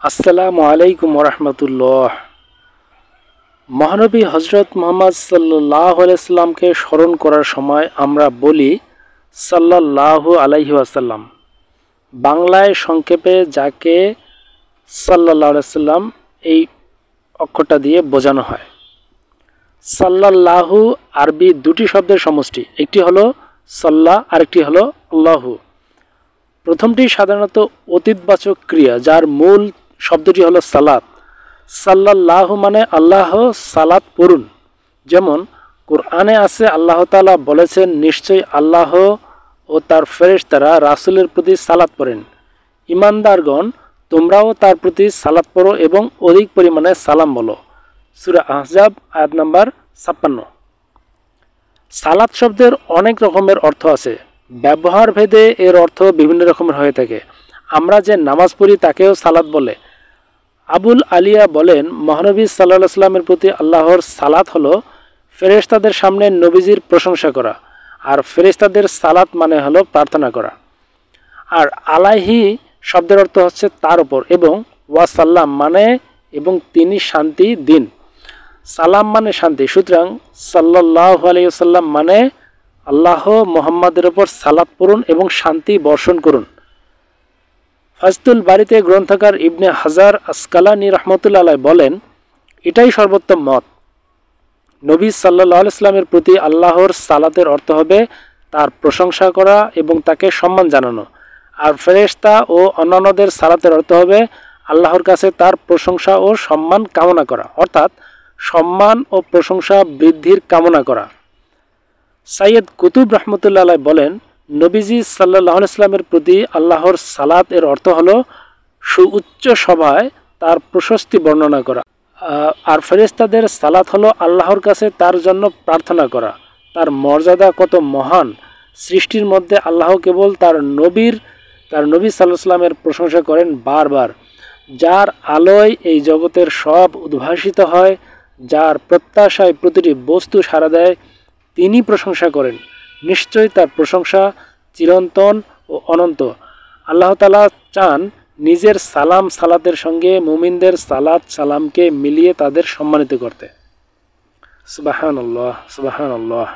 আসসালামু আলাইকুম ওরহমতুল্লাহ। মহানবী হজরত মুহাম্মদ সাল্লাল্লাহু আলাইহি সাল্লামকে স্মরণ করার সময় আমরা বলি সাল্লাল্লাহু আলাইহি ওয়াসাল্লাম। বাংলায় সংক্ষেপে যাকে সাল্লাল্লাহু আলাইহি সাল্লাম এই অক্ষরটা দিয়ে বোঝানো হয়। সাল্লাল্লাহু আরবি দুটি শব্দের সমষ্টি, একটি হলো সাল্লাহ আরেকটি হলো আল্লাহু। প্রথমটি সাধারণত অতীতবাচক ক্রিয়া, যার মূল শব্দটি হলো সালাত। সাল্লাল্লাহু মানে আল্লাহ সালাত পড়ুন। যেমন কোরআনে আছে, আল্লাহ তাআলা বলেছেন, নিশ্চয়ই আল্লাহ ও তার ফেরেশতারা রাসূলের প্রতি সালাত পড়েন। ঈমানদারগণ, তোমরাও তার প্রতি সালাত পড়ো এবং অধিক পরিমাণে সালাম বলো। সূরা আহজাব আয়াত নাম্বার 56। সালাত শব্দের অনেক রকমের অর্থ আছে। ব্যবহার ভেদে এর অর্থ বিভিন্ন রকমের হয়ে থাকে। আমরা যে নামাজ পড়ি তাকেও সালাত বলে। আবুল আলিয়া বলেন, মহানবী সাল্লাল্লাহু আলাইহি সাল্লামের প্রতি আল্লাহর সালাত হলো ফেরেশতাদের সামনে নবীজির প্রশংসা করা, আর ফেরেশতাদের সালাত মানে হলো প্রার্থনা করা। আর আলাইহি শব্দের অর্থ হচ্ছে তার উপর, এবং ওয়াসাল্লাম মানে এবং তিনি শান্তি দিন। সালাম মানে শান্তি, সুতরাং সাল্লাল্লাহু আলাইহি ওয়াসাল্লাম মানে আল্লাহ মুহাম্মাদের উপর সালাত পড়ুন এবং শান্তি বর্ষণ করুন। ফাজতুল বারিতে গ্রন্থকার ইবনে হাজার আসকালানি রাহমাতুল্লাহ আলাইহি বলেন, এটাই সর্বোত্তম মত। নবী সাল্লাল্লাহু আলাইহি সাল্লামের প্রতি আল্লাহর সালাতের অর্থ হবে তার প্রশংসা করা এবং তাকে সম্মান জানানো, আর ফেরেশতা ও অন্যান্যদের সালাতের অর্থ হবে আল্লাহর কাছে তার প্রশংসা ও সম্মান কামনা করা, অর্থাৎ সম্মান ও প্রশংসা বৃদ্ধির কামনা করা। সাইয়্যিদ কুতুব রাহমাতুল্লাহ আলাইহি বলেন, নবীজি সাল্লাল্লাহু আলাইহি সাল্লামের প্রতি আল্লাহর সালাত এর অর্থ হলো সুউচ্চ সভায় তার প্রশস্তি বর্ণনা করা, আর ফেরেশতাদের সালাত হলো আল্লাহর কাছে তার জন্য প্রার্থনা করা। তার মর্যাদা কত মহান! সৃষ্টির মধ্যে আল্লাহ কেবল তার নবী সাল্লাল্লাহু আলাইহি সাল্লামের প্রশংসা করেন বারবার। যার আলোয় এই জগতের সব উদ্ভাসিত হয়, যার প্রত্যাশায় প্রতিটি বস্তু সাড়া দেয়, তিনি প্রশংসা করেন। নিশ্চয়ই তার প্রশংসা চিরন্তন ও অনন্ত। আল্লাহ তাআলা চান নিজের সালাম সালাতের সঙ্গে মুমিনদের সালাত সালামকে মিলিয়ে তাদের সম্মানিত করতে। সুবহানাল্লাহ, সুবহানাল্লাহ।